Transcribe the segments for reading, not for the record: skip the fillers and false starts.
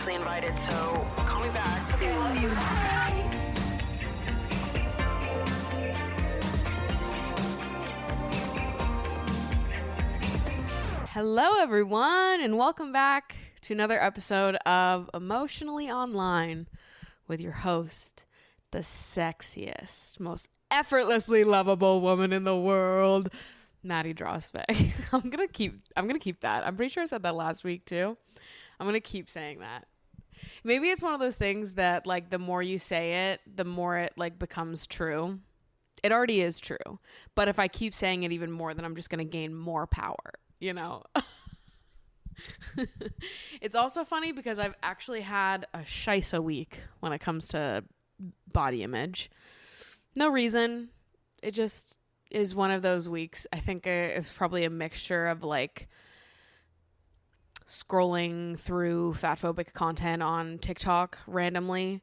obviously invited, so call me back. Okay, I love you. Hello, everyone, and welcome back to another episode of Emotionally Online with your host, the sexiest, most effortlessly lovable woman in the world, Maddie Drosbeck. I'm gonna keep that. I'm pretty sure I said that last week too. I'm gonna keep saying that. Maybe it's one of those things that, like, the more you say it, the more it like becomes true. It already is true, but if I keep saying it even more, then I'm just gonna gain more power. You know. It's also funny because I've actually had a scheisse week when it comes to body image. No reason. It just is one of those weeks. I think it's probably a mixture of like scrolling through fatphobic content on TikTok randomly.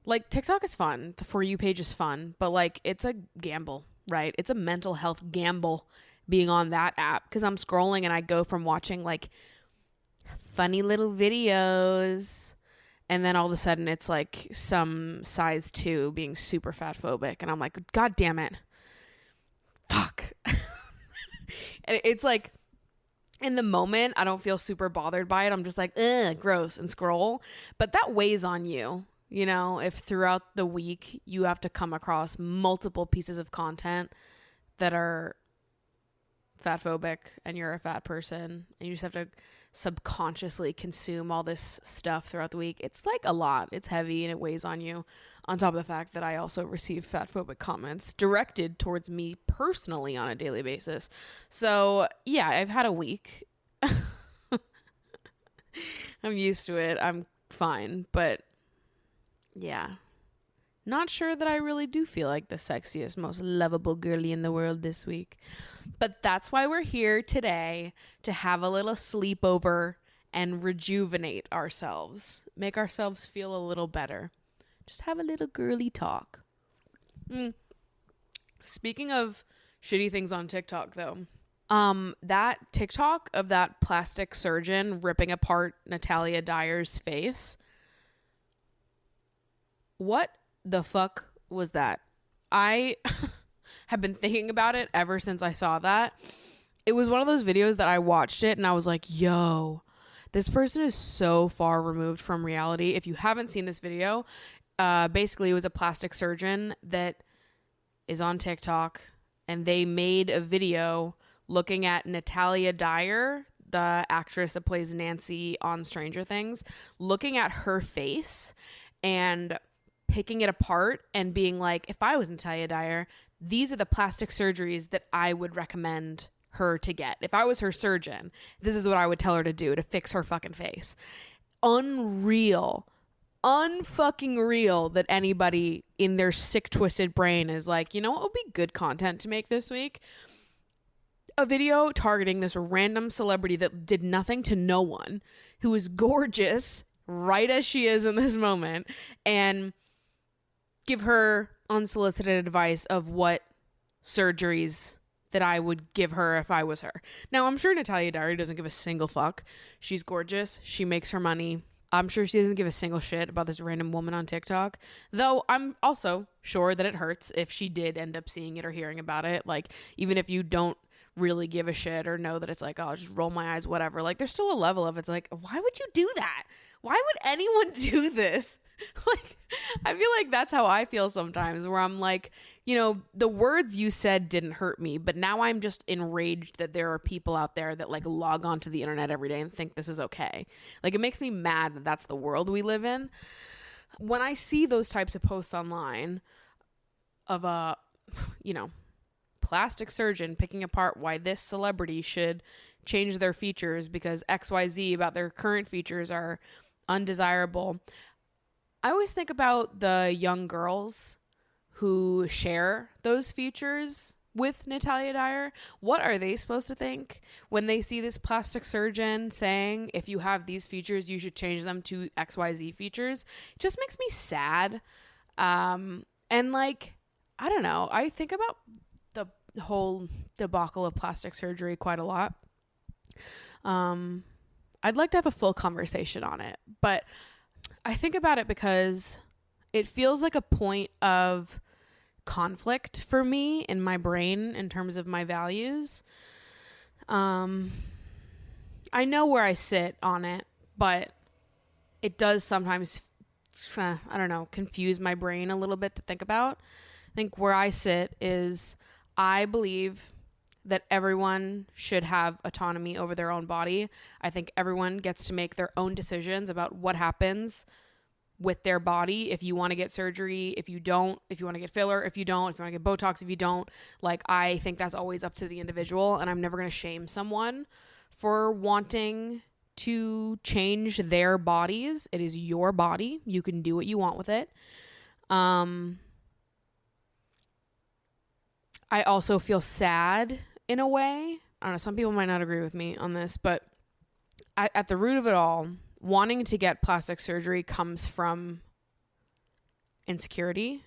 Like, TikTok is fun. The For You page is fun, but like, it's a gamble, right? It's a mental health gamble being on that app, because I'm scrolling and I go from watching like funny little videos, and then all of a sudden it's like some size 2 being super fatphobic, and I'm like, God damn it, fuck. And it's like, in the moment I don't feel super bothered by it. I'm just like, ugh, gross, and scroll. But that weighs on you, you know, if throughout the week you have to come across multiple pieces of content that are fatphobic, and you're a fat person, and you just have to subconsciously consume all this stuff throughout the week. It's like a lot. It's heavy and it weighs on you, on top of the fact that I also receive fatphobic comments directed towards me personally on a daily basis. So yeah, I've had a week. I'm used to it. I'm fine. But yeah, not sure that I really do feel like the sexiest, most lovable girly in the world this week. But that's why we're here today, to have a little sleepover and rejuvenate ourselves. Make ourselves feel a little better. Just have a little girly talk. Speaking of shitty things on TikTok, though, that TikTok of that plastic surgeon ripping apart Natalia Dyer's face. What the fuck was that? I have been thinking about it ever since I saw that. It was one of those videos that I watched it and I was like, yo, this person is so far removed from reality. If you haven't seen this video, basically it was a plastic surgeon that is on TikTok, and they made a video looking at Natalia Dyer, the actress that plays Nancy on Stranger Things, looking at her face and picking it apart and being like, if I was Natalia Dyer, these are the plastic surgeries that I would recommend her to get. If I was her surgeon, this is what I would tell her to do to fix her fucking face. Unreal. Unfucking real that anybody in their sick, twisted brain is like, you know what would be good content to make this week? A video targeting this random celebrity that did nothing to no one, who is gorgeous, right as she is in this moment, and give her unsolicited advice of what surgeries that I would give her if I was her. Now, I'm sure Natalia Dyer doesn't give a single fuck. She's gorgeous. She makes her money. I'm sure she doesn't give a single shit about this random woman on TikTok. Though I'm also sure that it hurts if she did end up seeing it or hearing about it. Like, even if you don't really give a shit or know that it's like, oh, I'll just roll my eyes, whatever. Like, there's still a level of it's like, why would you do that? Why would anyone do this? Like, I feel like that's how I feel sometimes, where I'm like, you know, the words you said didn't hurt me, but now I'm just enraged that there are people out there that like log onto the internet every day and think this is okay. Like, it makes me mad that that's the world we live in. When I see those types of posts online of a, you know, plastic surgeon picking apart why this celebrity should change their features because XYZ about their current features are undesirable, I always think about the young girls who share those features with Natalia Dyer. What are they supposed to think when they see this plastic surgeon saying, if you have these features, you should change them to XYZ features? It just makes me sad. And like, I don't know. I think about the whole debacle of plastic surgery quite a lot. I'd like to have a full conversation on it, but I think about it because it feels like a point of conflict for me in my brain in terms of my values. I know where I sit on it, but it does sometimes, I don't know, confuse my brain a little bit to think about. I think where I sit is I believe that everyone should have autonomy over their own body. I think everyone gets to make their own decisions about what happens with their body. If you want to get surgery, if you don't, if you want to get filler, if you don't, if you want to get Botox, if you don't, like, I think that's always up to the individual, and I'm never going to shame someone for wanting to change their bodies. It is your body. You can do what you want with it. I also feel sad in a way. I don't know, some people might not agree with me on this, but at the root of it all, wanting to get plastic surgery comes from insecurity.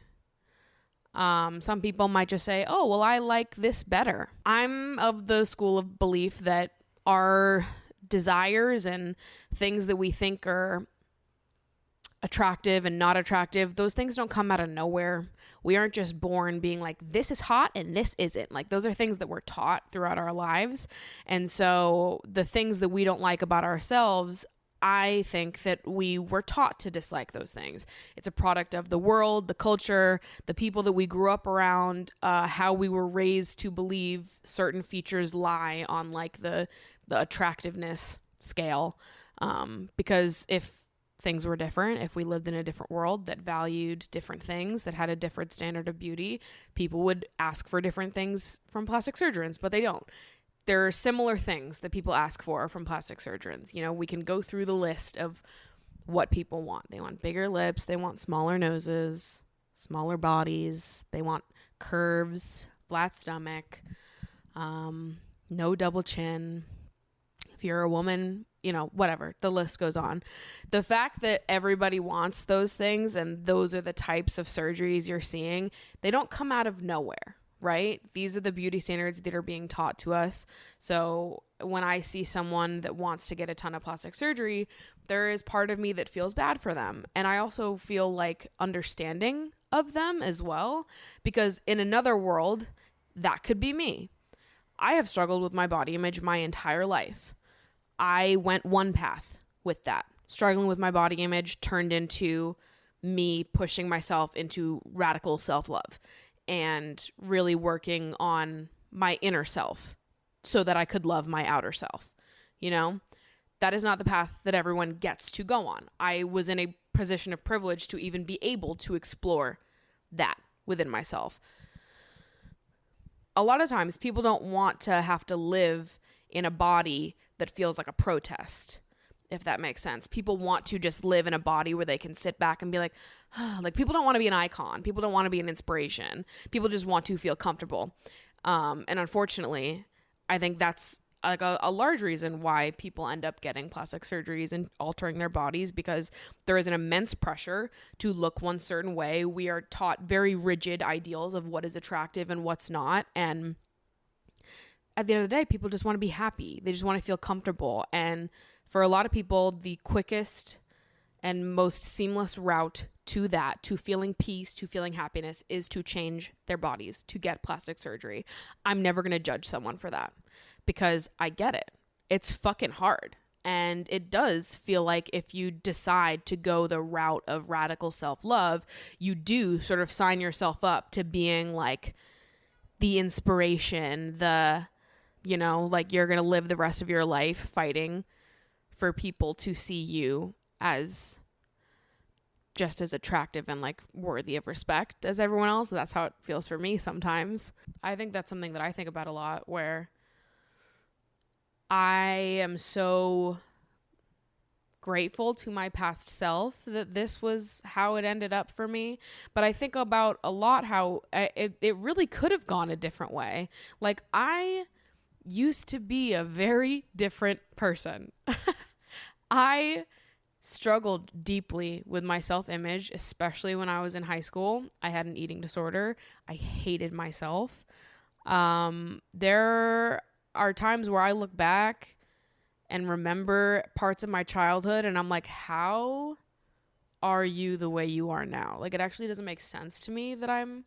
Some people might just say, oh, well, I like this better. I'm of the school of belief that our desires and things that we think are attractive and not attractive, those things don't come out of nowhere. We aren't just born being like, this is hot and this isn't. Like, those are things that we're taught throughout our lives. And so the things that we don't like about ourselves, I think that we were taught to dislike those things. It's a product of the world, the culture, the people that we grew up around, how we were raised to believe certain features lie on like the attractiveness scale. Because if things were different, if we lived in a different world that valued different things, that had a different standard of beauty, people would ask for different things from plastic surgeons, but they don't. There are similar things that people ask for from plastic surgeons. You know, we can go through the list of what people want. They want bigger lips. They want smaller noses, smaller bodies. They want curves, flat stomach, no double chin. If you're a woman, you know, whatever, the list goes on. The fact that everybody wants those things and those are the types of surgeries you're seeing, they don't come out of nowhere. Right? These are the beauty standards that are being taught to us. So when I see someone that wants to get a ton of plastic surgery, there is part of me that feels bad for them. And I also feel like understanding of them as well, because in another world, that could be me. I have struggled with my body image my entire life. I went one path with that. Struggling with my body image turned into me pushing myself into radical self-love and really working on my inner self so that I could love my outer self. You know, that is not the path that everyone gets to go on. I was in a position of privilege to even be able to explore that within myself. A lot of times people don't want to have to live in a body that feels like a protest, if that makes sense. People want to just live in a body where they can sit back and be like, like, people don't want to be an icon. People don't want to be an inspiration. People just want to feel comfortable. And unfortunately, I think that's like a large reason why people end up getting plastic surgeries and altering their bodies, because there is an immense pressure to look one certain way. We are taught very rigid ideals of what is attractive and what's not. And at the end of the day, people just want to be happy. They just want to feel comfortable. And for a lot of people, the quickest and most seamless route to that, to feeling peace, to feeling happiness, is to change their bodies, to get plastic surgery. I'm never going to judge someone for that because I get it. It's fucking hard. And it does feel like if you decide to go the route of radical self-love, you do sort of sign yourself up to being like the inspiration, you know, like you're going to live the rest of your life fighting for people to see you as just as attractive and like worthy of respect as everyone else. That's how it feels for me sometimes. I think that's something that I think about a lot, where I am so grateful to my past self that this was how it ended up for me. But I think about a lot how it really could have gone a different way. Like, I used to be a very different person. I struggled deeply with my self-image, especially when I was in high school. I had an eating disorder. I hated myself. There are times where I look back and remember parts of my childhood, and I'm like, how are you the way you are now? Like, it actually doesn't make sense to me that I'm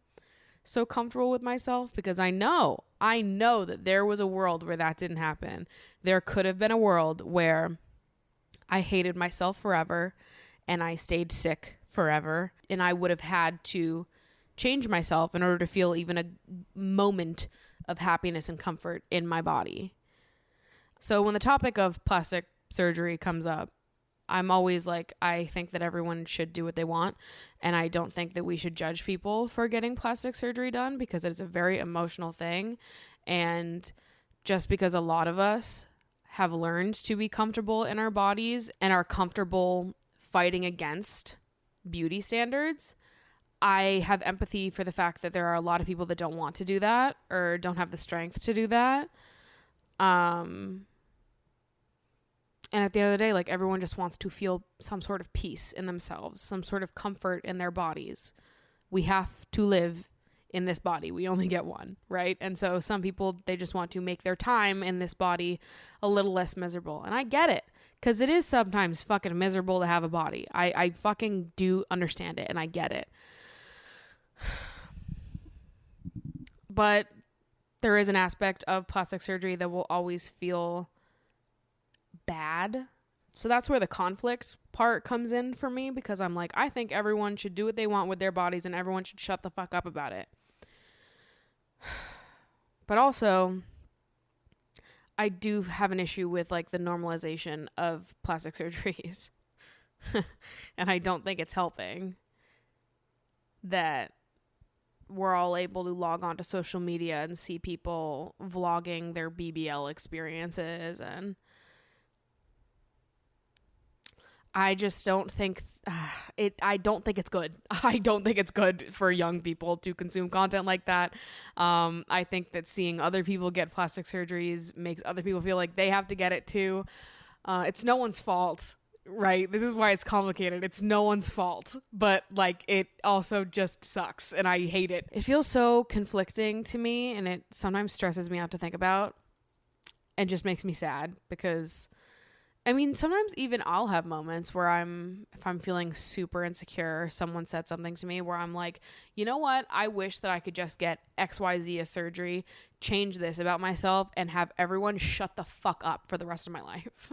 so comfortable with myself, because I know that there was a world where that didn't happen. There could have been a world where I hated myself forever and I stayed sick forever, and I would have had to change myself in order to feel even a moment of happiness and comfort in my body. So when the topic of plastic surgery comes up, I'm always like, I think that everyone should do what they want, and I don't think that we should judge people for getting plastic surgery done, because it's a very emotional thing. And just because a lot of us have learned to be comfortable in our bodies and are comfortable fighting against beauty standards, I have empathy for the fact that there are a lot of people that don't want to do that or don't have the strength to do that. And at the end of the day, like, everyone just wants to feel some sort of peace in themselves, some sort of comfort in their bodies. We have to live in this body. We only get one, right? And so some people, they just want to make their time in this body a little less miserable. And I get it, because it is sometimes fucking miserable to have a body. I fucking do understand it, and I get it. But there is an aspect of plastic surgery that will always feel bad. So that's where the conflict part comes in for me, because I'm like, I think everyone should do what they want with their bodies and everyone should shut the fuck up about it. But also, I do have an issue with like the normalization of plastic surgeries. And I don't think it's helping that we're all able to log on to social media and see people vlogging their BBL experiences, and I just don't think I don't think it's good. I don't think it's good for young people to consume content like that. I think that seeing other people get plastic surgeries makes other people feel like they have to get it too. It's no one's fault, right? This is why it's complicated. It's no one's fault, but like, it also just sucks and I hate it. It feels so conflicting to me, and it sometimes stresses me out to think about and just makes me sad, because I mean, sometimes even I'll have moments where if I'm feeling super insecure, someone said something to me where I'm like, you know what? I wish that I could just get XYZ a surgery, change this about myself, and have everyone shut the fuck up for the rest of my life.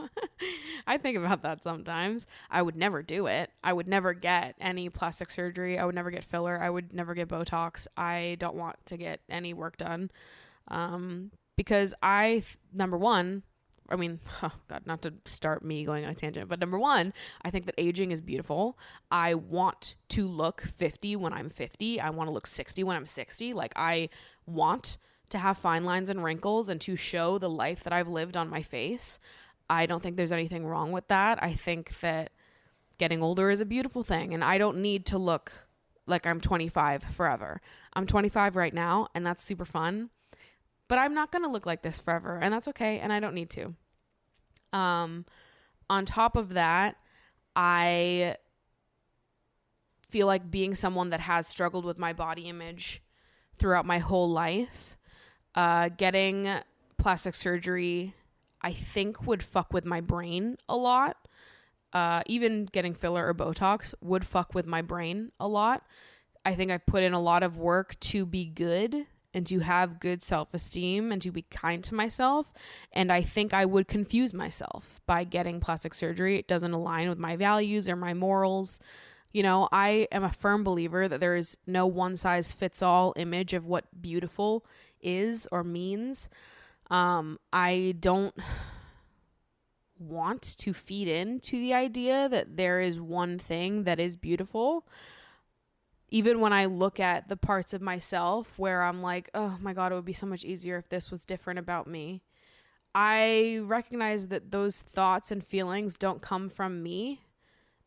I think about that sometimes. I would never do it. I would never get any plastic surgery. I would never get filler. I would never get Botox. I don't want to get any work done. Because number one, I mean, oh God, not to start me going on a tangent, but number one, I think that aging is beautiful. I want to look 50 when I'm 50. I want to look 60 when I'm 60. Like, I want to have fine lines and wrinkles and to show the life that I've lived on my face. I don't think there's anything wrong with that. I think that getting older is a beautiful thing, and I don't need to look like I'm 25 forever. I'm 25 right now, and that's super fun. But I'm not going to look like this forever, and that's okay, and I don't need to. On top of that, I feel like being someone that has struggled with my body image throughout my whole life, getting plastic surgery, I think, would fuck with my brain a lot. Even getting filler or Botox would fuck with my brain a lot. I think I've put in a lot of work to be good and to have good self-esteem and to be kind to myself. And I think I would confuse myself by getting plastic surgery. It doesn't align with my values or my morals. You know, I am a firm believer that there is no one-size-fits-all image of what beautiful is or means. I don't want to feed into the idea that there is one thing that is beautiful. Even when I look at the parts of myself where I'm like, oh my God, it would be so much easier if this was different about me, I recognize that those thoughts and feelings don't come from me.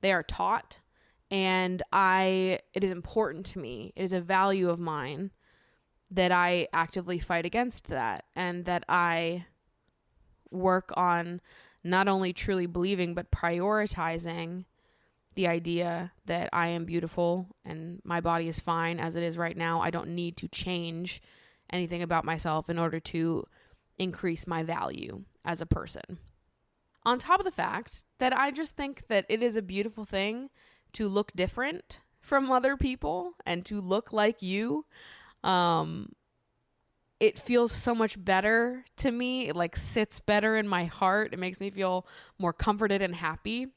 They are taught. And it is important to me. It is a value of mine that I actively fight against that, and that I work on not only truly believing, but prioritizing the idea that I am beautiful and my body is fine as it is right now. I don't need to change anything about myself in order to increase my value as a person. On top of the fact that I just think that it is a beautiful thing to look different from other people and to look like you. It feels so much better to me. It like sits better in my heart. It makes me feel more comforted and happy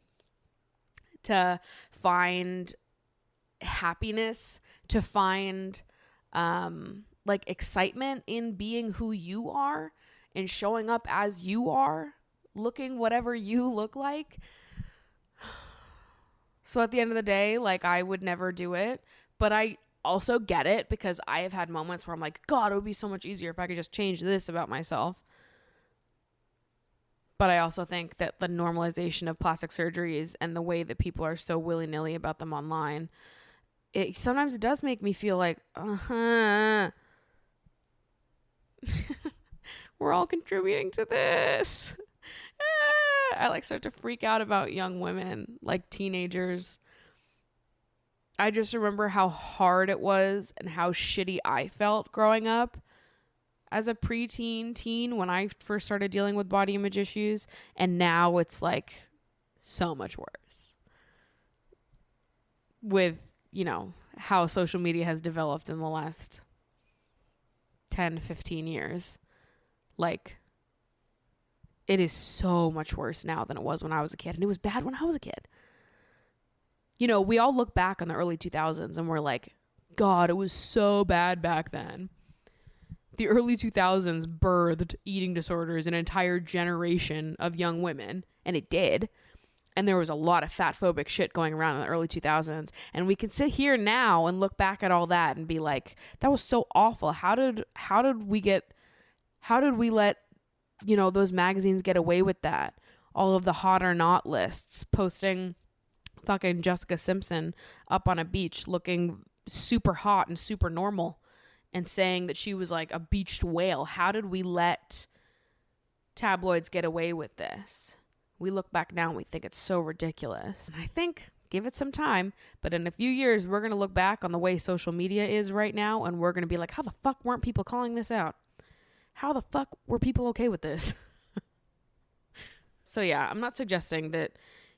to find happiness, to find like excitement in being who you are and showing up as you are, looking whatever you look like. So at the end of the day, like, I would never do it, but I also get it because I have had moments where I'm like, God, it would be so much easier if I could just change this about myself. But I also think that the normalization of plastic surgeries and the way that people are so willy-nilly about them online, it sometimes does make me feel like, we're all contributing to this. I like start to freak out about young women, like teenagers. I just remember how hard it was and how shitty I felt growing up as a preteen, teen, when I first started dealing with body image issues. And now it's like so much worse with, you know, how social media has developed in the last 10, 15 years. Like, it is so much worse now than it was when I was a kid. And it was bad when I was a kid. You know, we all look back on the early 2000s and we're like, God, it was so bad back then. The early 2000s birthed eating disorders, an entire generation of young women. And it did. And there was a lot of fat phobic shit going around in the early 2000s. And we can sit here now and look back at all that and be like, that was so awful. How did we let, you know, those magazines get away with that? All of the hot or not lists, posting fucking Jessica Simpson up on a beach looking super hot and super normal and saying that she was like a beached whale. How did we let tabloids get away with this? We look back now and we think it's so ridiculous. And I think, give it some time, but in a few years, we're going to look back on the way social media is right now and we're going to be like, how the fuck weren't people calling this out? How the fuck were people okay with this? So yeah, I'm not suggesting that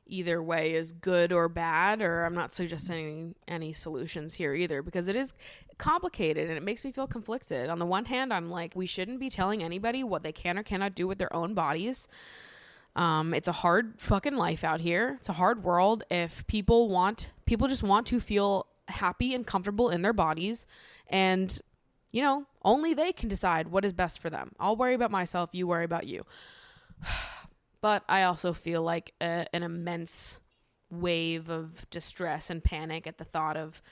either way is good or bad, or I'm not suggesting any solutions here either, because it is complicated and it makes me feel conflicted. On the one hand, I'm like, we shouldn't be telling anybody what they can or cannot do with their own bodies. It's a hard fucking life out here. It's a hard world. If people just want to feel happy and comfortable in their bodies, and you know, only they can decide what is best for them. I'll worry about myself. You worry about you. But I also feel like an immense wave of distress and panic at the thought of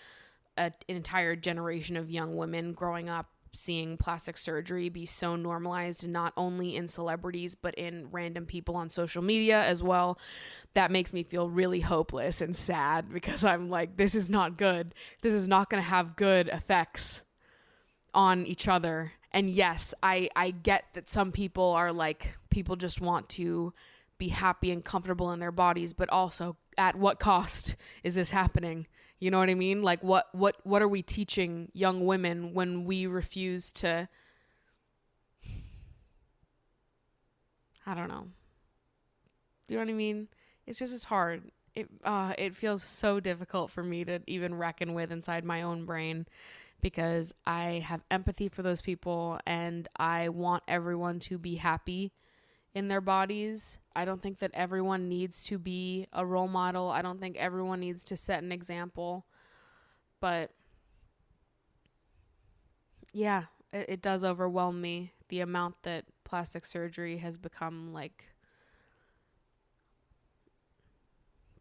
an entire generation of young women growing up seeing plastic surgery be so normalized, not only in celebrities, but in random people on social media as well. That makes me feel really hopeless and sad because I'm like, this is not good. This is not going to have good effects on each other. And yes, I get that some people are like, people just want to be happy and comfortable in their bodies, but also at what cost is this happening? You know what I mean? Like what are we teaching young women when we refuse to, I don't know. You know what I mean? It's just, it's hard. It feels so difficult for me to even reckon with inside my own brain, because I have empathy for those people and I want everyone to be happy in their bodies. I don't think that everyone needs to be a role model. I don't think everyone needs to set an example. But yeah, it does overwhelm me, the amount that plastic surgery has become like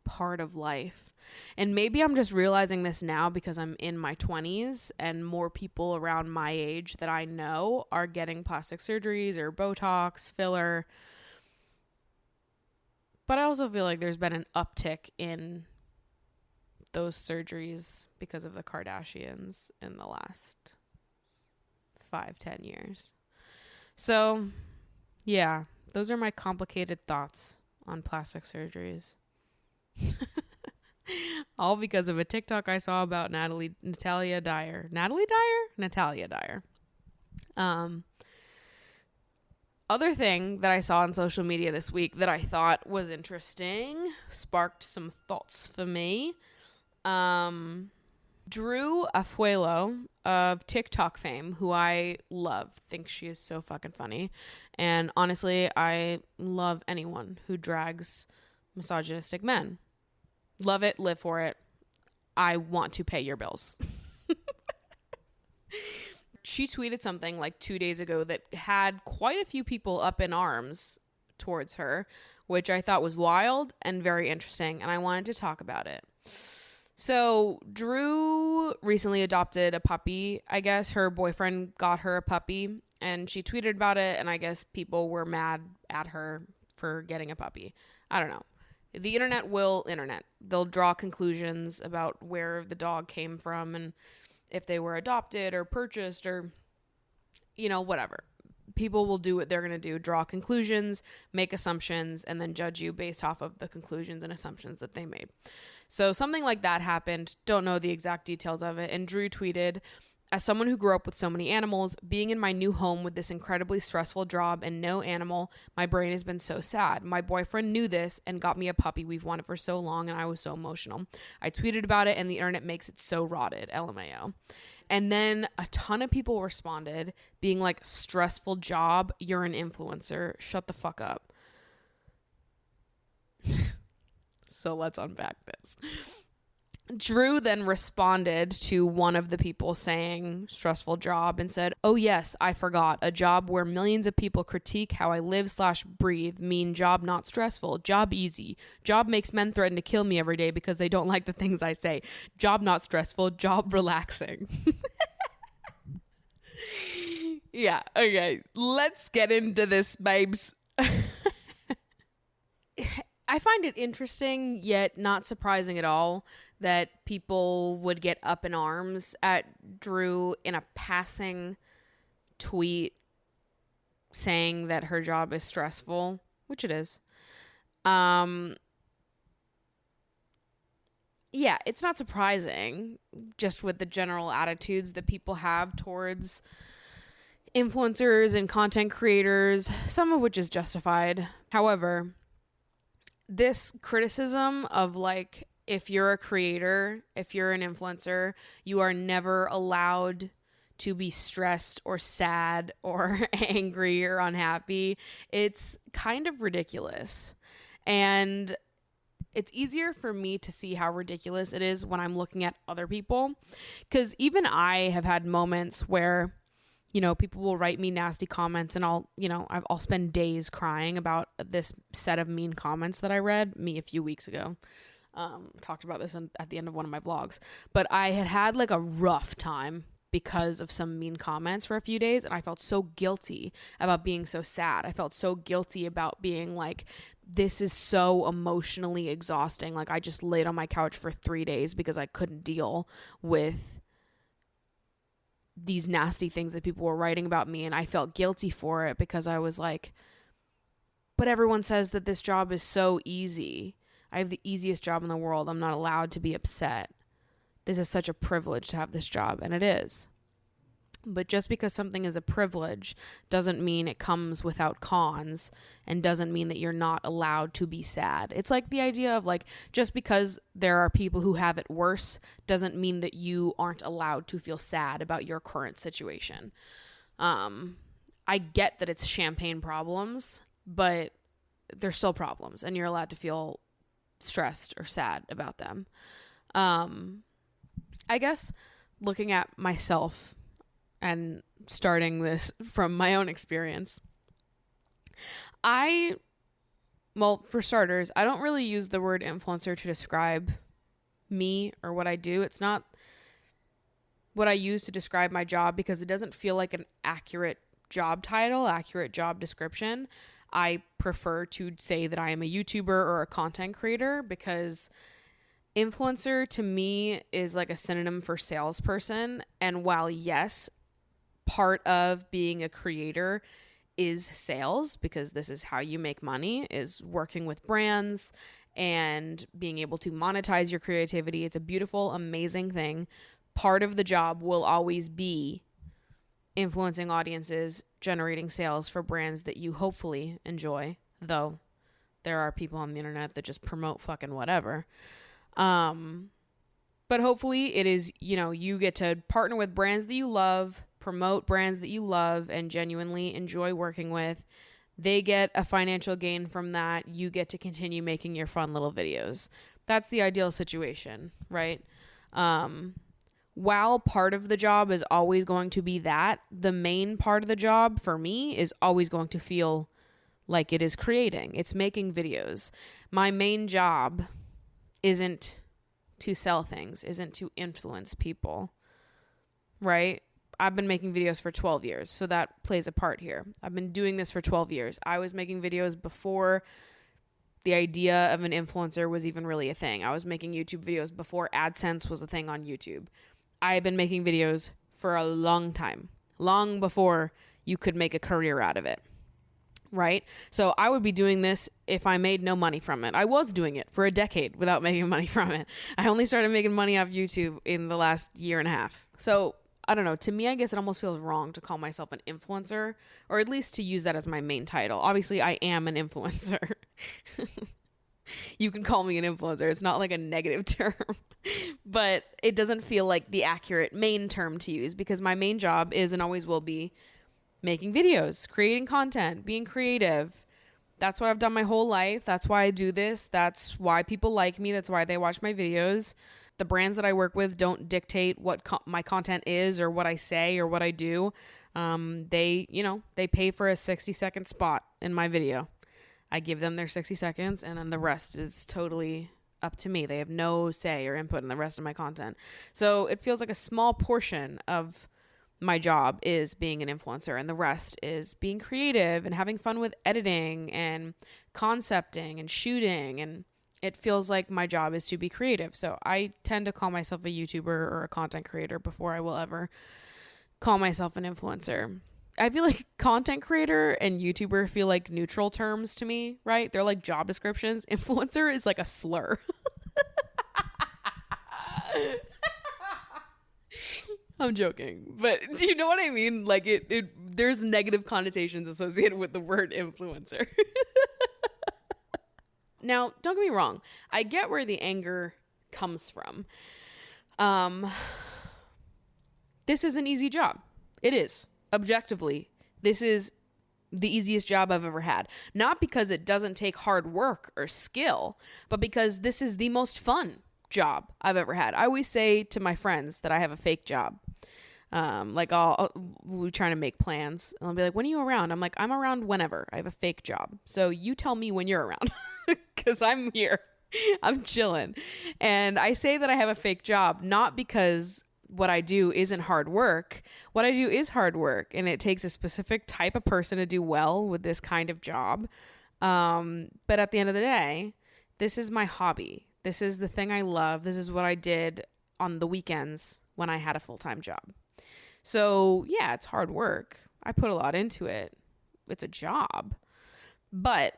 part of life. And maybe I'm just realizing this now because I'm in my 20s and more people around my age that I know are getting plastic surgeries or Botox, filler. But I also feel like there's been an uptick in those surgeries because of the Kardashians in the last 5-10 years. So yeah, those are my complicated thoughts on plastic surgeries. All because of a TikTok I saw about Natalia Dyer. Other thing that I saw on social media this week that I thought was interesting, sparked some thoughts for me. Drew Afuelo of TikTok fame, who I love, think she is so fucking funny. And honestly, I love anyone who drags misogynistic men. Love it, live for it. I want to pay your bills. She tweeted something like 2 days ago that had quite a few people up in arms towards her, which I thought was wild and very interesting, and I wanted to talk about it. So Drew recently adopted a puppy. I guess her boyfriend got her a puppy, and she tweeted about it, and I guess people were mad at her for getting a puppy. I don't know. The internet will internet. They'll draw conclusions about where the dog came from and if they were adopted or purchased or, whatever. People will do what they're going to do, draw conclusions, make assumptions, and then judge you based off of the conclusions and assumptions that they made. So something like that happened. Don't know the exact details of it. And Drew tweeted, "As someone who grew up with so many animals, being in my new home with this incredibly stressful job and no animal, my brain has been so sad. My boyfriend knew this and got me a puppy we've wanted for so long, and I was so emotional. I tweeted about it, and the internet makes it so rotted, LMAO." And then a ton of people responded, being like, "Stressful job, you're an influencer. Shut the fuck up." So let's unpack this. Drew then responded to one of the people saying stressful job and said, "Oh yes, I forgot. A job where millions of people critique how I live/breathe mean job not stressful, job easy. Job makes men threaten to kill me every day because they don't like the things I say. Job not stressful, job relaxing." Yeah, okay. Let's get into this, babes. I find it interesting, yet not surprising at all, that people would get up in arms at Drew in a passing tweet saying that her job is stressful, which it is. Yeah, it's not surprising just with the general attitudes that people have towards influencers and content creators, some of which is justified. However, this criticism of like, if you're a creator, if you're an influencer, you are never allowed to be stressed or sad or angry or unhappy. It's kind of ridiculous. And it's easier for me to see how ridiculous it is when I'm looking at other people. Because even I have had moments where, people will write me nasty comments and I'll spend days crying about this set of mean comments that I read a few weeks ago. Talked about this at the end of one of my vlogs, but I had like a rough time because of some mean comments for a few days, and I felt so guilty about being so sad. I felt so guilty about being like, this is so emotionally exhausting. Like, I just laid on my couch for 3 days because I couldn't deal with these nasty things that people were writing about me, and I felt guilty for it because I was like, but everyone says that this job is so easy. I have the easiest job in the world. I'm not allowed to be upset. This is such a privilege to have this job, and it is. But just because something is a privilege doesn't mean it comes without cons, and doesn't mean that you're not allowed to be sad. It's like the idea of like, just because there are people who have it worse doesn't mean that you aren't allowed to feel sad about your current situation. I get that it's champagne problems, but they're still problems, and you're allowed to feel stressed or sad about them. I guess looking at myself and starting this from my own experience, for starters, I don't really use the word influencer to describe me or what I do. It's not what I use to describe my job because it doesn't feel like an accurate job title, accurate job description. I prefer to say that I am a YouTuber or a content creator because influencer to me is like a synonym for salesperson. And while yes, part of being a creator is sales, because this is how you make money, is working with brands and being able to monetize your creativity. It's a beautiful, amazing thing. Part of the job will always be influencing audiences, generating sales for brands that you hopefully enjoy, though there are people on the internet that just promote fucking whatever. But hopefully it is, you get to partner with brands that you love, promote brands that you love and genuinely enjoy working with. They get a financial gain from that. You get to continue making your fun little videos. That's the ideal situation, right? While part of the job is always going to be that, the main part of the job for me is always going to feel like it is creating. It's making videos. My main job isn't to sell things, isn't to influence people, right? I've been making videos for 12 years, so that plays a part here. I've been doing this for 12 years. I was making videos before the idea of an influencer was even really a thing. I was making YouTube videos before AdSense was a thing on YouTube. I have been making videos for a long time, long before you could make a career out of it, right? So I would be doing this if I made no money from it. I was doing it for a decade without making money from it. I only started making money off YouTube in the last year and a half. So I don't know. To me, I guess it almost feels wrong to call myself an influencer, or at least to use that as my main title. Obviously, I am an influencer. You can call me an influencer. It's not like a negative term, but it doesn't feel like the accurate main term to use because my main job is and always will be making videos, creating content, being creative. That's what I've done my whole life. That's why I do this. That's why people like me. That's why they watch my videos. The brands that I work with don't dictate what my content is or what I say or what I do. They pay for a 60-second spot in my video. I give them their 60 seconds and then the rest is totally up to me. They have no say or input in the rest of my content. So it feels like a small portion of my job is being an influencer and the rest is being creative and having fun with editing and concepting and shooting, and it feels like my job is to be creative. So I tend to call myself a YouTuber or a content creator before I will ever call myself an influencer. I feel like content creator and YouTuber feel like neutral terms to me, right? They're like job descriptions. Influencer is like a slur. I'm joking, but do you know what I mean? Like there's negative connotations associated with the word influencer. Now, don't get me wrong. I get where the anger comes from. This is an easy job. It is. Objectively, this is the easiest job I've ever had. Not because it doesn't take hard work or skill, but because this is the most fun job I've ever had. I always say to my friends that I have a fake job. We're trying to make plans. And I'll be like, when are you around? I'm like, I'm around whenever. I have a fake job. So you tell me when you're around because I'm here. I'm chilling. And I say that I have a fake job, not because what I do isn't hard work. What I do is hard work, and it takes a specific type of person to do well with this kind of job. But at the end of the day, this is my hobby. This is the thing I love. This is what I did on the weekends when I had a full-time job. So yeah, it's hard work. I put a lot into it. It's a job. But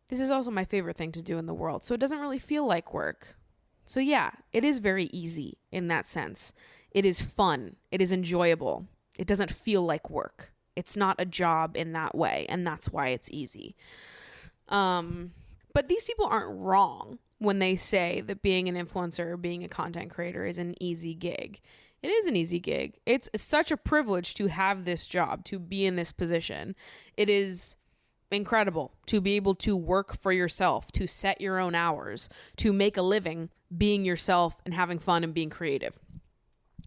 this is also my favorite thing to do in the world. So it doesn't really feel like work. So yeah, it is very easy in that sense. It is fun. It is enjoyable. It doesn't feel like work. It's not a job in that way, and that's why it's easy. But these people aren't wrong when they say that being an influencer or being a content creator is an easy gig. It is an easy gig. It's such a privilege to have this job, to be in this position. It is incredible to be able to work for yourself, to set your own hours, to make a living being yourself and having fun and being creative.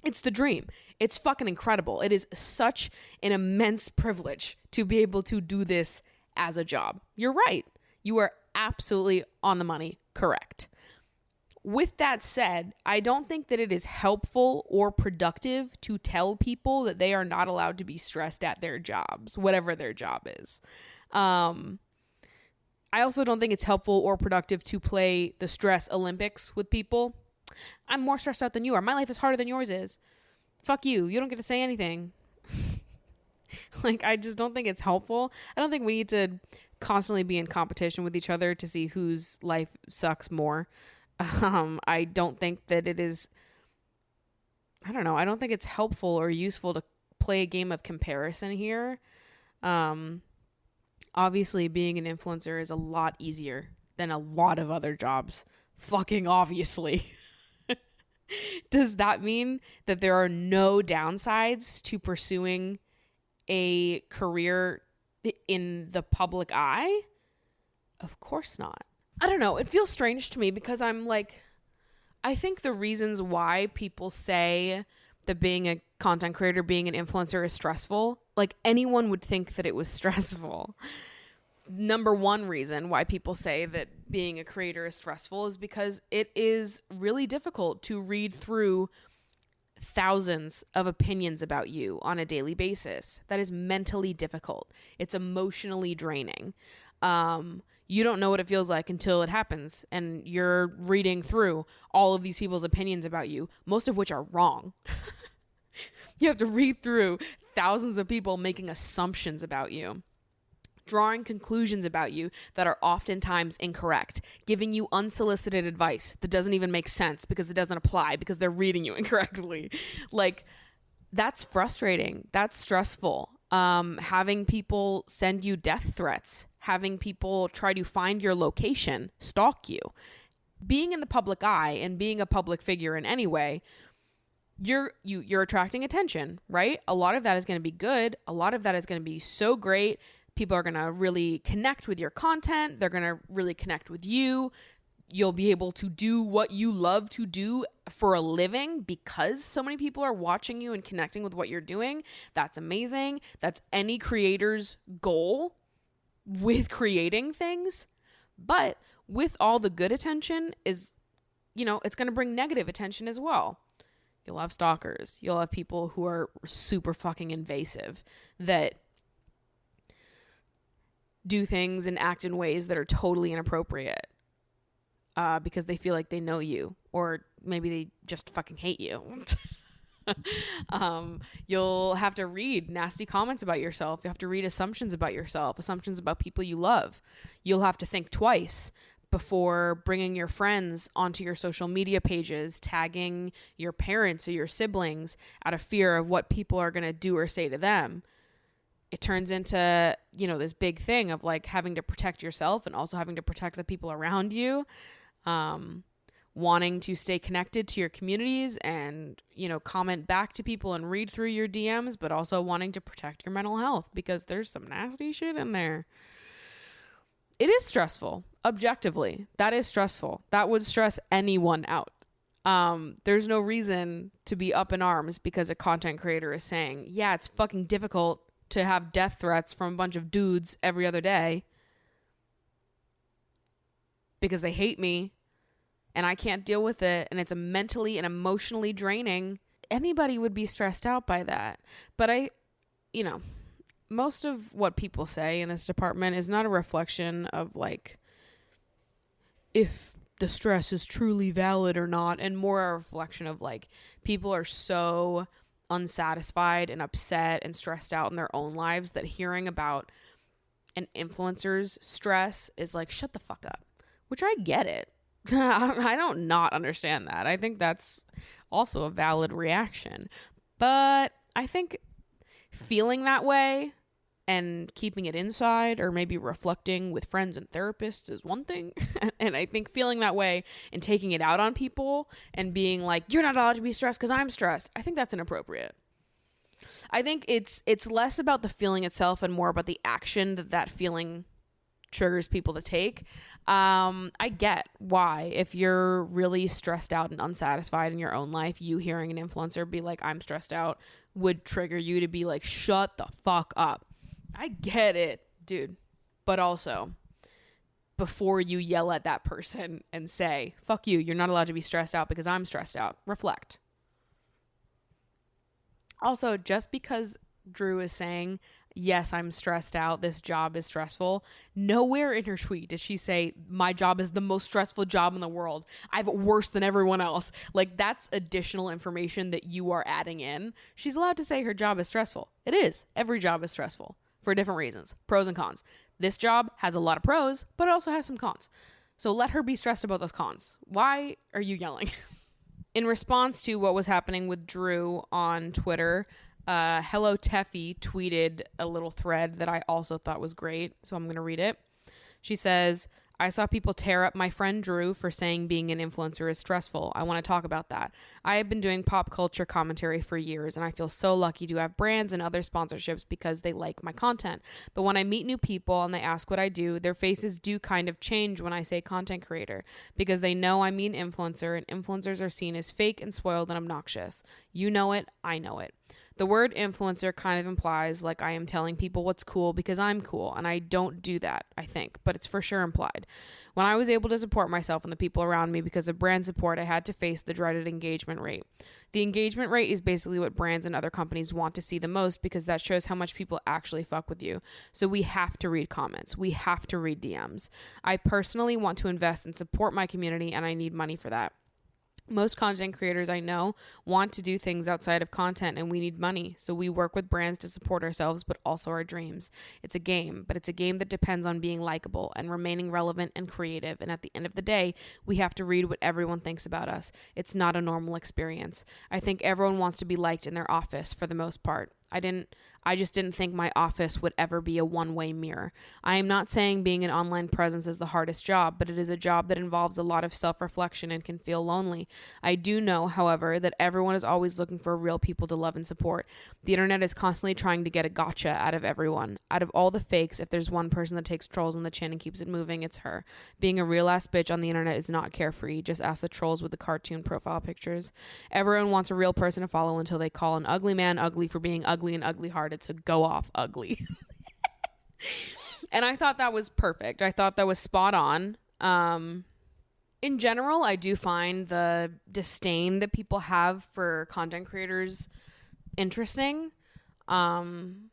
It's the dream. It's fucking incredible. It is such an immense privilege to be able to do this as a job. You're right. You are absolutely on the money, correct. With that said, I don't think that it is helpful or productive to tell people that they are not allowed to be stressed at their jobs, whatever their job is. I also don't think it's helpful or productive to play the stress Olympics with people. I'm more stressed out than you are. My life is harder than yours is. Fuck you. You don't get to say anything. I just don't think it's helpful. I don't think we need to constantly be in competition with each other to see whose life sucks more. I don't think that it is, I don't know. I don't think it's helpful or useful to play a game of comparison here. Obviously being an influencer is a lot easier than a lot of other jobs. Fucking obviously. Does that mean that there are no downsides to pursuing a career in the public eye? Of course not. I don't know. It feels strange to me because I'm like, I think the reasons why people say that being a content creator, being an influencer is stressful, like anyone would think that it was stressful. Number one reason why people say that being a creator is stressful is because it is really difficult to read through thousands of opinions about you on a daily basis. That is mentally difficult. It's emotionally draining. You don't know what it feels like until it happens and you're reading through all of these people's opinions about you, most of which are wrong. You have to read through thousands of people making assumptions about you, drawing conclusions about you that are oftentimes incorrect, giving you unsolicited advice that doesn't even make sense because it doesn't apply because they're reading you incorrectly. Like, that's frustrating. That's stressful. Having people send you death threats, having people try to find your location, stalk you. Being in the public eye and being a public figure in any way, you're attracting attention, right? A lot of that is going to be good. A lot of that is going to be so great. People are going to really connect with your content. They're going to really connect with you. You'll be able to do what you love to do for a living because so many people are watching you and connecting with what you're doing. That's amazing. That's any creator's goal with creating things. But with all the good attention is, it's going to bring negative attention as well. You'll have stalkers. You'll have people who are super fucking invasive that do things and act in ways that are totally inappropriate because they feel like they know you, or maybe they just fucking hate you. You'll have to read nasty comments about yourself. You have to read assumptions about yourself, assumptions about people you love. You'll have to think twice before bringing your friends onto your social media pages, tagging your parents or your siblings out of fear of what people are going to do or say to them. It turns into, this big thing of like having to protect yourself and also having to protect the people around you, wanting to stay connected to your communities and, comment back to people and read through your DMs, but also wanting to protect your mental health because there's some nasty shit in there. It is stressful. Objectively, that is stressful. That would stress anyone out. There's no reason to be up in arms because a content creator is saying, yeah, it's fucking difficult to have death threats from a bunch of dudes every other day because they hate me and I can't deal with it and it's mentally and emotionally draining. Anybody would be stressed out by that. But most of what people say in this department is not a reflection of like if the stress is truly valid or not, and more a reflection of like people are so unsatisfied and upset and stressed out in their own lives that hearing about an influencer's stress is like, shut the fuck up, which I get it. I don't not understand that. I think that's also a valid reaction, but I think feeling that way and keeping it inside or maybe reflecting with friends and therapists is one thing. And I think feeling that way and taking it out on people and being like, you're not allowed to be stressed because I'm stressed, I think that's inappropriate. I think it's less about the feeling itself and more about the action that feeling triggers people to take. I get why, if you're really stressed out and unsatisfied in your own life, you hearing an influencer be like, I'm stressed out, would trigger you to be like, shut the fuck up. I get it, dude. But also, before you yell at that person and say, fuck you, you're not allowed to be stressed out because I'm stressed out, reflect. Also, just because Drew is saying, yes, I'm stressed out, this job is stressful, nowhere in her tweet did she say, my job is the most stressful job in the world, I have it worse than everyone else. Like, that's additional information that you are adding in. She's allowed to say her job is stressful. It is. Every job is stressful for different reasons, pros and cons. This job has a lot of pros, but it also has some cons. So let her be stressed about those cons. Why are you yelling? In response to what was happening with Drew on Twitter, Hello Teffy tweeted a little thread that I also thought was great, so I'm going to read it. She says, I saw people tear up my friend Drew for saying being an influencer is stressful. I want to talk about that. I have been doing pop culture commentary for years, and I feel so lucky to have brands and other sponsorships because they like my content. But when I meet new people and they ask what I do, their faces do kind of change when I say content creator because they know I mean influencer, and influencers are seen as fake and spoiled and obnoxious. You know it, I know it. The word influencer kind of implies like I am telling people what's cool because I'm cool, and I don't do that, I think, but it's for sure implied. When I was able to support myself and the people around me because of brand support, I had to face the dreaded engagement rate. The engagement rate is basically what brands and other companies want to see the most because that shows how much people actually fuck with you. So we have to read comments. We have to read DMs. I personally want to invest and support my community, and I need money for that. Most content creators I know want to do things outside of content, and we need money. So we work with brands to support ourselves, but also our dreams. It's a game, but it's a game that depends on being likable and remaining relevant and creative. And at the end of the day, we have to read what everyone thinks about us. It's not a normal experience. I think everyone wants to be liked in their office for the most part. I just didn't think my office would ever be a one-way mirror. I am not saying being an online presence is the hardest job, but it is a job that involves a lot of self-reflection and can feel lonely. I do know, however, that everyone is always looking for real people to love and support. The internet is constantly trying to get a gotcha out of everyone. Out of all the fakes, if there's one person that takes trolls on the chin and keeps it moving, it's her. Being a real ass bitch on the internet is not carefree. Just ask the trolls with the cartoon profile pictures. Everyone wants a real person to follow until they call an ugly man ugly for being ugly and ugly-hearted, so go off ugly. And I thought that was perfect. I thought that was spot on. In general, I do find the disdain that people have for content creators interesting. Again,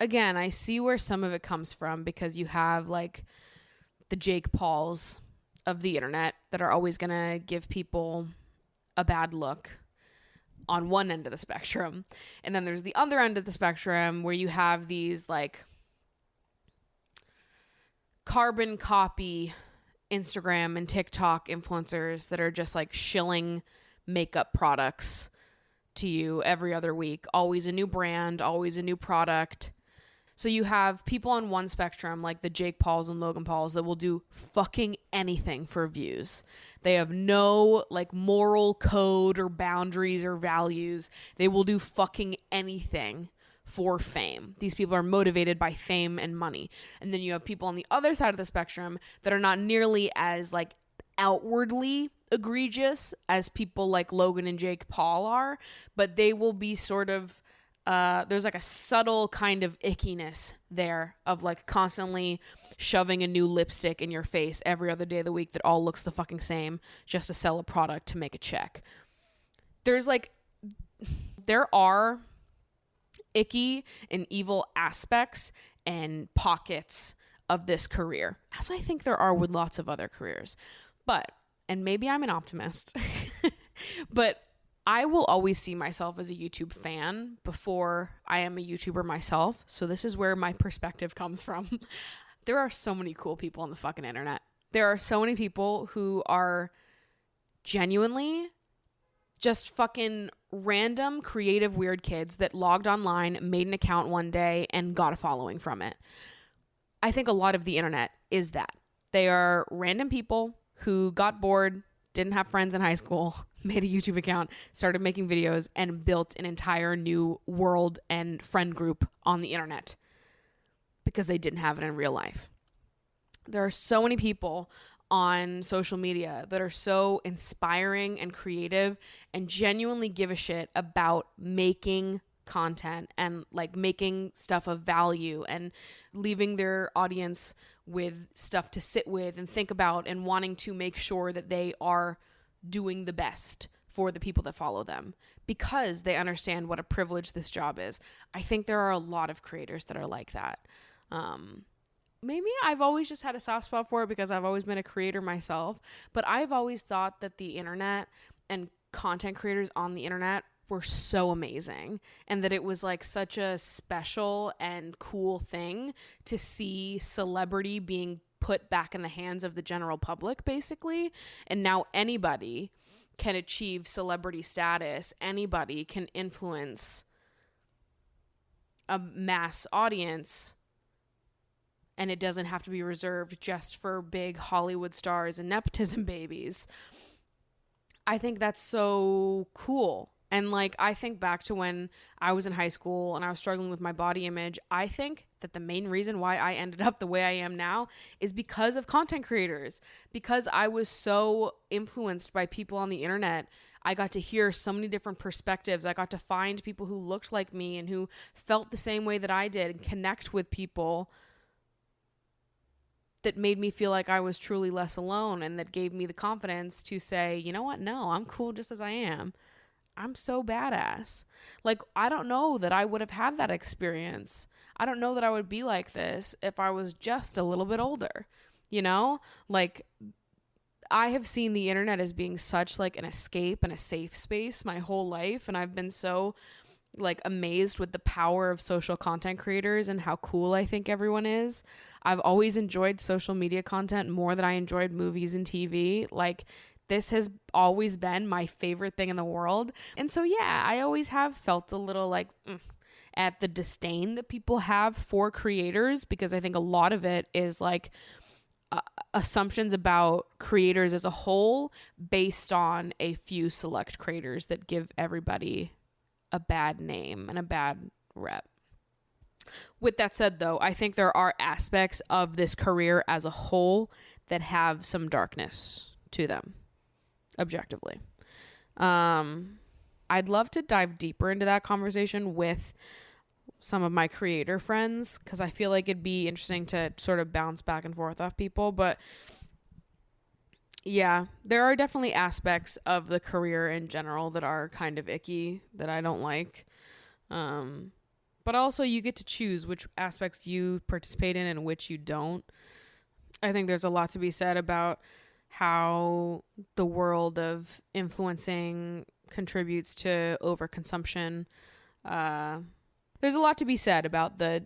I see where some of it comes from because you have like the Jake Pauls of the internet that are always going to give people a bad look on one end of the spectrum. And then there's the other end of the spectrum where you have these like carbon copy Instagram and TikTok influencers that are just like shilling makeup products to you every other week. Always a new brand, always a new product. So you have people on one spectrum, like the Jake Pauls and Logan Pauls, that will do fucking anything for views. They have no like moral code or boundaries or values. They will do fucking anything for fame. These people are motivated by fame and money. And then you have people on the other side of the spectrum that are not nearly as like outwardly egregious as people like Logan and Jake Paul are, but they will be sort of there's like a subtle kind of ickiness there of like constantly shoving a new lipstick in your face every other day of the week that all looks the fucking same just to sell a product to make a check. There are icky and evil aspects and pockets of this career, as I think there are with lots of other careers. But, and maybe I'm an optimist, but I will always see myself as a YouTube fan before I am a YouTuber myself. So this is where my perspective comes from. There are so many cool people on the fucking internet. There are so many people who are genuinely just fucking random, creative, weird kids that logged online, made an account one day, and got a following from it. I think a lot of the internet is that. They are random people who got bored, didn't have friends in high school, made a YouTube account, started making videos, and built an entire new world and friend group on the internet because they didn't have it in real life. There are so many people on social media that are so inspiring and creative and genuinely give a shit about making content and like making stuff of value and leaving their audience with stuff to sit with and think about and wanting to make sure that they are doing the best for the people that follow them because they understand what a privilege this job is. I think there are a lot of creators that are like that. Maybe I've always just had a soft spot for it because I've always been a creator myself, but I've always thought that the internet and content creators on the internet were so amazing and that it was like such a special and cool thing to see celebrity being put back in the hands of the general public, basically. And now anybody can achieve celebrity status. Anybody can influence a mass audience, and it doesn't have to be reserved just for big Hollywood stars and nepotism babies. I think that's so cool. And like, I think back to when I was in high school and I was struggling with my body image. I think that the main reason why I ended up the way I am now is because of content creators, because I was so influenced by people on the internet. I got to hear so many different perspectives. I got to find people who looked like me and who felt the same way that I did and connect with people that made me feel like I was truly less alone, and that gave me the confidence to say, you know what? No, I'm cool just as I am. I'm so badass. Like, I don't know that I would have had that experience. I don't know that I would be like this if I was just a little bit older, you know? Like, I have seen the internet as being such like an escape and a safe space my whole life, and I've been so like amazed with the power of social content creators and how cool I think everyone is. I've always enjoyed social media content more than I enjoyed movies and TV. Like, this has always been my favorite thing in the world. And so, yeah, I always have felt a little like at the disdain that people have for creators, because I think a lot of it is like assumptions about creators as a whole based on a few select creators that give everybody a bad name and a bad rep. With that said, though, I think there are aspects of this career as a whole that have some darkness to them, objectively. I'd love to dive deeper into that conversation with some of my creator friends, because I feel like it'd be interesting to sort of bounce back and forth off people. But yeah, there are definitely aspects of the career in general that are kind of icky, that I don't like. But also you get to choose which aspects you participate in and which you don't. I think there's a lot to be said about how the world of influencing contributes to overconsumption. There's a lot to be said about the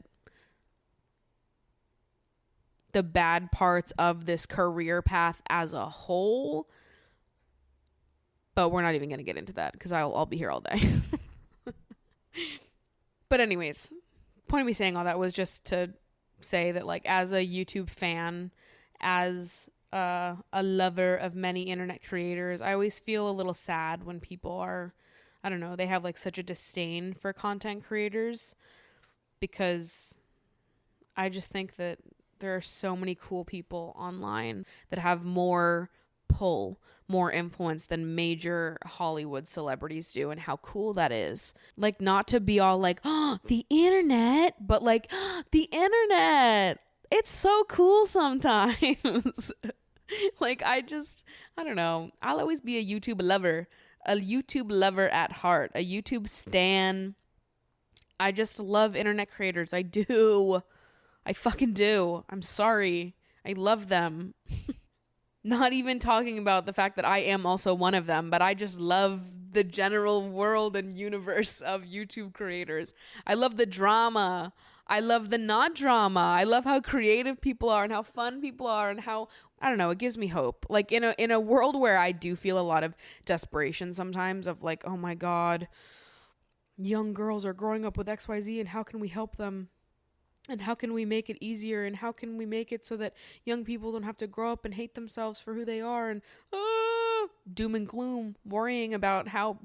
bad parts of this career path as a whole, but we're not even going to get into that because I'll be here all day. But anyways, point of me saying all that was just to say that, like, as a YouTube fan, as a lover of many internet creators, I always feel a little sad when people are, I don't know, they have like such a disdain for content creators, because I just think that there are so many cool people online that have more pull, more influence than major Hollywood celebrities do, and how cool that is. Like, not to be all like, oh, the internet, but like, oh, the internet, it's so cool sometimes. Like, I don't know. I'll always be a YouTube lover at heart, a YouTube stan. I just love internet creators. I do. I fucking do. I'm sorry. I love them. Not even talking about the fact that I am also one of them, but I just love the general world and universe of YouTube creators. I love the drama. I love the not drama. I love how creative people are and how fun people are, and how, I don't know, it gives me hope. Like, in a world where I do feel a lot of desperation sometimes of like, oh my God, young girls are growing up with XYZ, and how can we help them? And how can we make it easier? And how can we make it so that young people don't have to grow up and hate themselves for who they are? And doom and gloom, worrying about how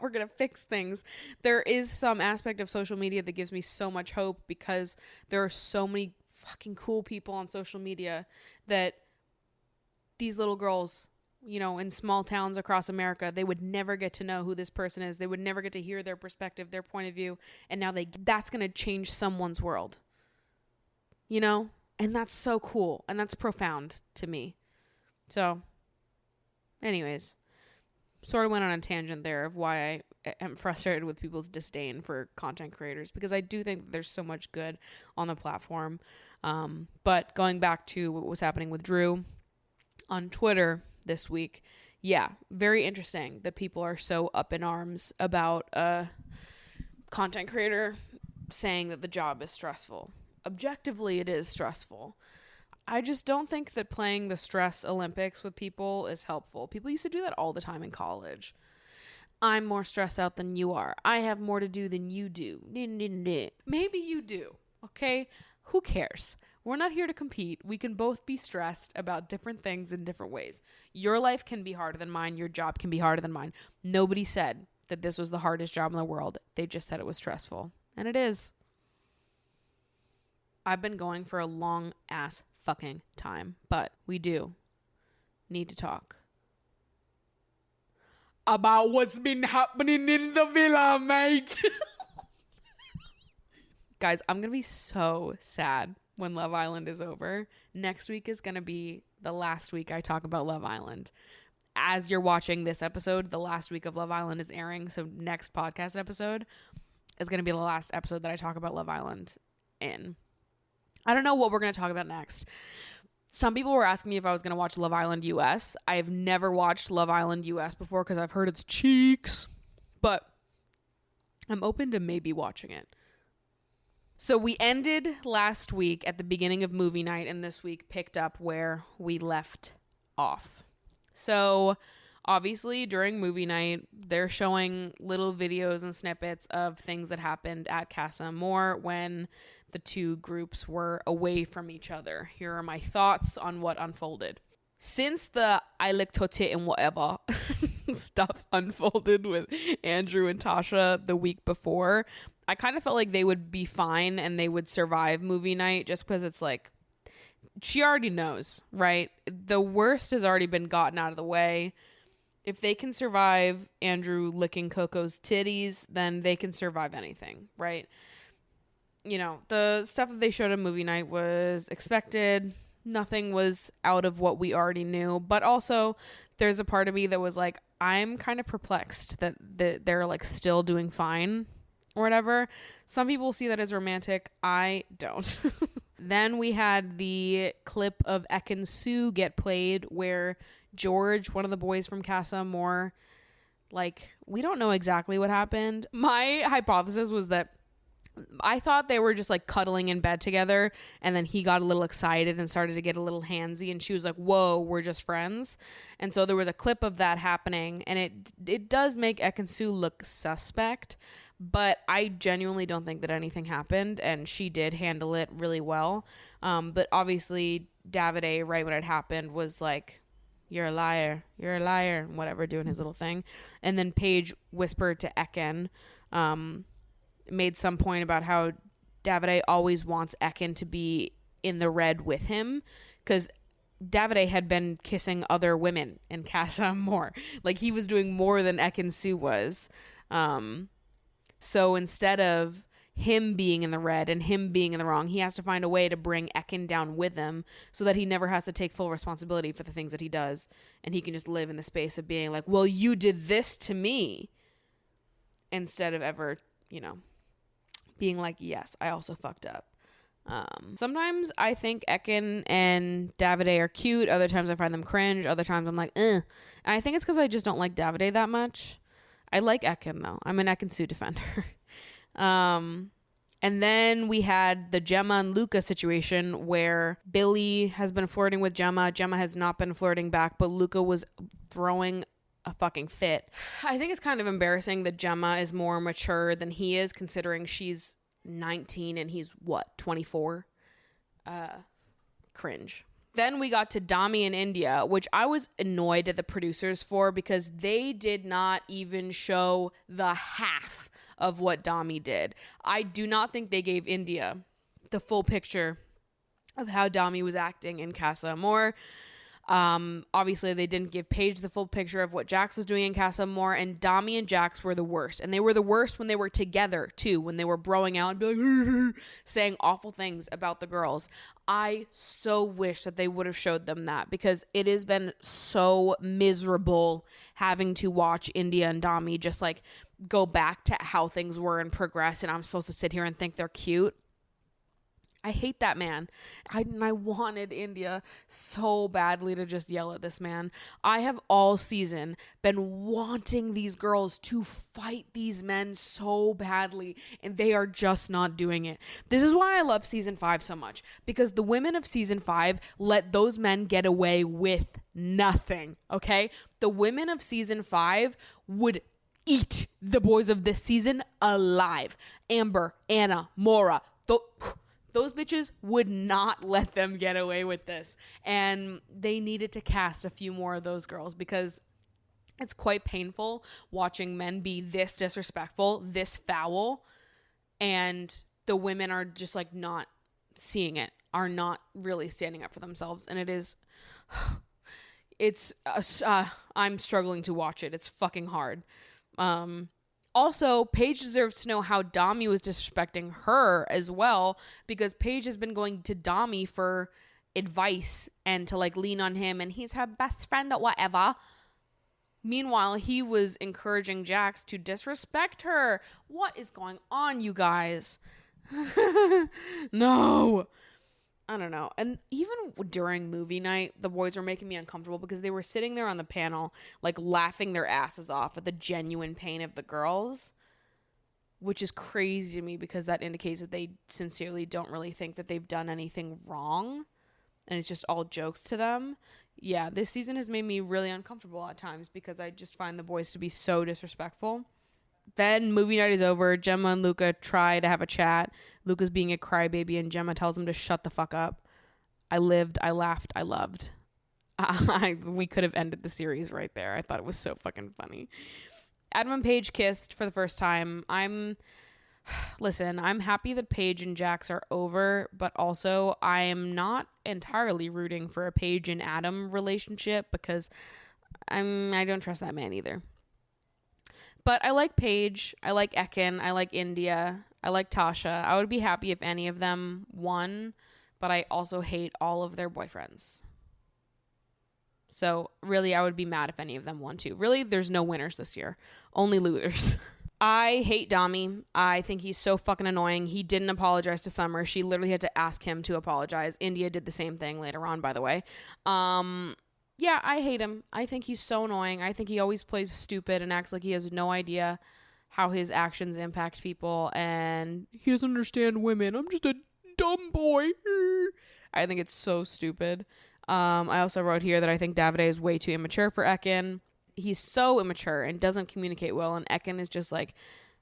we're going to fix things. There is some aspect of social media that gives me so much hope, because there are so many fucking cool people on social media that these little girls, you know, in small towns across America, they would never get to know who this person is. They would never get to hear their perspective, their point of view. And now that's going to change someone's world, you know? And that's so cool. And that's profound to me. So anyways, sort of went on a tangent there of why I am frustrated with people's disdain for content creators, because I do think that there's so much good on the platform. But going back to what was happening with Drew on Twitter this week, yeah, very interesting that people are so up in arms about a content creator saying that the job is stressful. Objectively, it is stressful. I just don't think that playing the stress Olympics with people is helpful. People used to do that all the time in college. I'm more stressed out than you are. I have more to do than you do. Maybe you do, okay? Who cares? We're not here to compete. We can both be stressed about different things in different ways. Your life can be harder than mine. Your job can be harder than mine. Nobody said that this was the hardest job in the world. They just said it was stressful. And it is. I've been going for a long ass fucking time, but we do need to talk about what's been happening in the villa, mate. Guys, I'm going to be so sad when Love Island is over. Next week is going to be the last week I talk about Love Island. As you're watching this episode, the last week of Love Island is airing. So next podcast episode is going to be the last episode that I talk about Love Island in. I don't know what we're going to talk about next. Some people were asking me if I was going to watch Love Island US. I have never watched Love Island US before because I've heard it's cheeks. But I'm open to maybe watching it. So we ended last week at the beginning of movie night, and this week picked up where we left off. So obviously during movie night, they're showing little videos and snippets of things that happened at Casa Amor when the two groups were away from each other. Here are my thoughts on what unfolded. Since the I licked her tit and whatever stuff unfolded with Andrew and Tasha the week before, I kind of felt like they would be fine and they would survive movie night just because it's like, she already knows, right? The worst has already been gotten out of the way. If they can survive Andrew licking Coco's titties, then they can survive anything, right? You know, the stuff that they showed on movie night was expected. Nothing was out of what we already knew. But also, there's a part of me that was like, I'm kind of perplexed that they're like still doing fine or whatever. Some people see that as romantic. I don't. Then we had the clip of Ekin-Su get played where George, one of the boys from Casa Amor, like, we don't know exactly what happened. My hypothesis was that I thought they were just like cuddling in bed together, and then he got a little excited and started to get a little handsy, and she was like, whoa, we're just friends. And so there was a clip of that happening, and it does make Ekin-Su look suspect, but I genuinely don't think that anything happened, and she did handle it really well. But obviously Davide, right when it happened, was like, you're a liar, whatever, doing his little thing. And then Paige whispered to Ekin, made some point about how Davide always wants Ekin to be in the red with him because Davide had been kissing other women in Casa Amor. Like, he was doing more than Ekin-Su was. So instead of him being in the red and him being in the wrong, he has to find a way to bring Ekin down with him so that he never has to take full responsibility for the things that he does, and he can just live in the space of being like, well, you did this to me, instead of ever, you know, being like, yes, I also fucked up. Sometimes I think Ekin and Davide are cute. Other times I find them cringe. Other times I'm like, eh. And I think it's because I just don't like Davide that much. I like Ekin, though. I'm an Ekin-Su defender. And then we had the Gemma and Luca situation where Billy has been flirting with Gemma. Gemma has not been flirting back, but Luca was throwing a fucking fit. I think it's kind of embarrassing that Gemma is more mature than he is, considering she's 19 and he's 24. Cringe. Then we got to Dami in India, which I was annoyed at the producers for because they did not even show the half of what Dami did. I do not think they gave India the full picture of how Dami was acting in Casa Amor. Obviously they didn't give Paige the full picture of what Jax was doing in Casa Amor, and Dami and Jax were the worst. And they were the worst when they were together too, when they were broing out and be like, saying awful things about the girls. I so wish that they would have showed them that, because it has been so miserable having to watch India and Dami just like go back to how things were and progress, and I'm supposed to sit here and think they're cute. I hate that man. I wanted India so badly to just yell at this man. I have all season been wanting these girls to fight these men so badly, and they are just not doing it. This is why I love season 5 so much, because the women of season 5 let those men get away with nothing, okay? The women of season 5 would eat the boys of this season alive. Amber, Anna, Mora, those bitches would not let them get away with this. And they needed to cast a few more of those girls because it's quite painful watching men be this disrespectful, this foul, and the women are just like not seeing it, are not really standing up for themselves. And I'm struggling to watch it. It's fucking hard. Also, Paige deserves to know how Dami was disrespecting her as well, because Paige has been going to Dami for advice and to like lean on him, and he's her best friend or whatever. Meanwhile, he was encouraging Jax to disrespect her. What is going on, you guys? No. I don't know. And even during movie night, the boys were making me uncomfortable because they were sitting there on the panel, like laughing their asses off at the genuine pain of the girls, which is crazy to me because that indicates that they sincerely don't really think that they've done anything wrong. And it's just all jokes to them. Yeah, this season has made me really uncomfortable at times because I just find the boys to be so disrespectful. Then movie night is over. Gemma and Luca try to have a chat. Luca's being a crybaby and Gemma tells him to shut the fuck up. I lived, I laughed, I loved. We could have ended the series right there. I thought it was so fucking funny. Adam and Paige kissed for the first time. Listen, I'm happy that Paige and Jax are over, but also I am not entirely rooting for a Paige and Adam relationship because I don't trust that man either. But I like Paige, I like Ekin, I like India, I like Tasha. I would be happy if any of them won, but I also hate all of their boyfriends. So really, I would be mad if any of them won too. Really, there's no winners this year, only losers. I hate Dami. I think he's so fucking annoying. He didn't apologize to Summer. She literally had to ask him to apologize. India did the same thing later on, by the way. Yeah, I hate him. I think he's so annoying. I think he always plays stupid and acts like he has no idea how his actions impact people, and he doesn't understand women. I'm just a dumb boy. I think it's so stupid. I also wrote here that I think Davide is way too immature for Ekin. He's so immature and doesn't communicate well, and Ekin is just like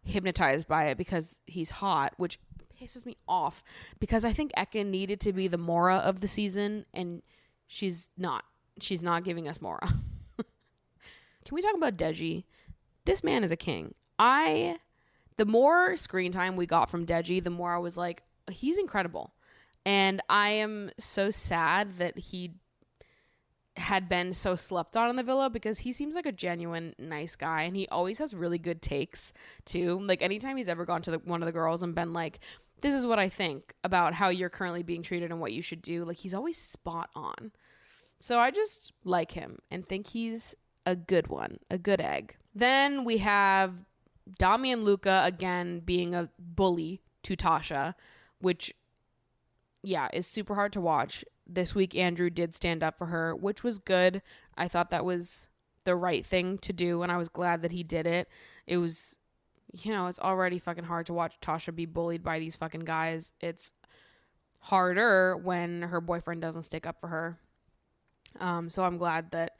hypnotized by it because he's hot, which pisses me off because I think Ekin needed to be the Mora of the season, and she's not. She's not giving us Mora. Can we talk about Deji? This man is a king. The more screen time we got from Deji, the more I was like, he's incredible. And I am so sad that he had been so slept on in the villa because he seems like a genuine nice guy, and he always has really good takes too. Like anytime he's ever gone to one of the girls and been like, this is what I think about how you're currently being treated and what you should do, like he's always spot on. So I just like him and think he's a good one, a good egg. Then we have Dami and Luca again being a bully to Tasha, which, yeah, is super hard to watch. This week, Andrew did stand up for her, which was good. I thought that was the right thing to do, and I was glad that he did it. It was, it's already fucking hard to watch Tasha be bullied by these fucking guys. It's harder when her boyfriend doesn't stick up for her. So I'm glad that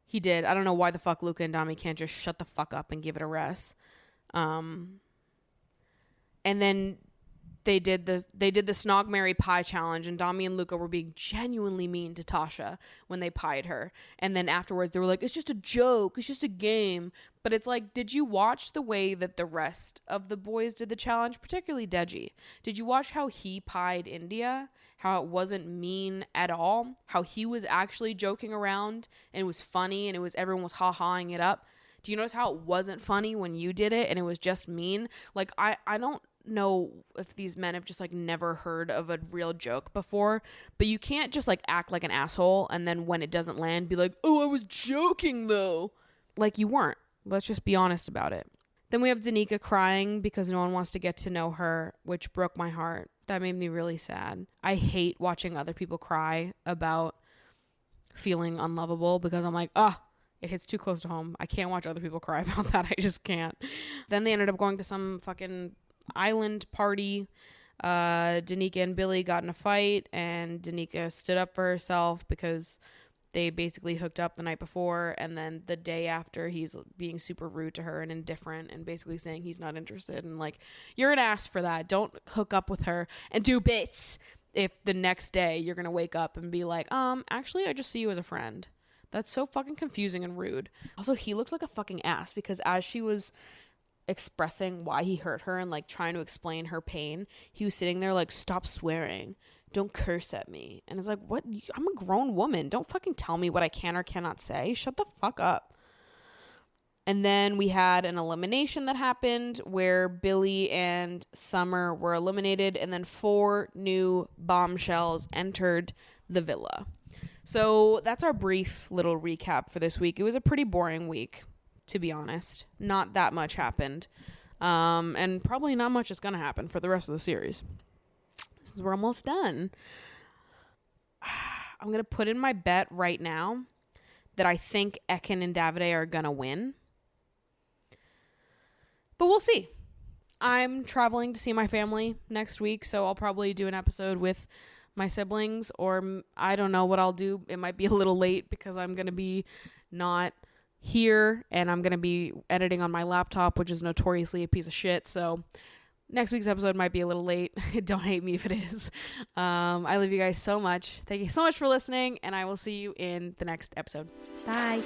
he did. I don't know why the fuck Luca and Dami can't just shut the fuck up and give it a rest. And then they did the Snog, Marry, Pie challenge, and Dami and Luca were being genuinely mean to Tasha when they pied her. And then afterwards they were like, it's just a joke, it's just a game. But it's like, did you watch the way that the rest of the boys did the challenge, particularly Deji? Did you watch how he pied India? How it wasn't mean at all? How he was actually joking around and it was funny and everyone was ha-haing it up? Do you notice how it wasn't funny when you did it and it was just mean? Like, I don't know if these men have just like never heard of a real joke before, but you can't just like act like an asshole and then when it doesn't land be like, oh, I was joking though. Like you weren't. Let's just be honest about it. Then we have Danica crying because no one wants to get to know her, which broke my heart. That made me really sad. I hate watching other people cry about feeling unlovable because I'm like, it hits too close to home. I can't watch other people cry about that. I just can't. Then they ended up going to some fucking island party. Danica and Billy got in a fight and Danica stood up for herself because They basically hooked up the night before, and then the day after he's being super rude to her and indifferent and basically saying he's not interested, and like, you're an ass for that. Don't hook up with her and do bits if the next day you're gonna wake up and be like, actually I just see you as a friend. That's so fucking confusing and rude. Also, he looked like a fucking ass because as she was expressing why he hurt her and like trying to explain her pain, he was sitting there like, stop swearing, don't curse at me. And it's like, what? I'm a grown woman. Don't fucking tell me what I can or cannot say. Shut the fuck up. And then we had an elimination that happened where Billy and Summer were eliminated, and then 4 new bombshells entered the villa. So that's our brief little recap for this week. It was a pretty boring week, to be honest. Not that much happened. And probably not much is going to happen for the rest of the series. Since we're almost done. I'm going to put in my bet right now that I think Ekin and Davide are going to win. But we'll see. I'm traveling to see my family next week, so I'll probably do an episode with my siblings, or I don't know what I'll do. It might be a little late because I'm going to be not here, and I'm going to be editing on my laptop, which is notoriously a piece of shit, so next week's episode might be a little late. Don't hate me if it is. I love you guys so much. Thank you so much for listening, and I will see you in the next episode. Bye.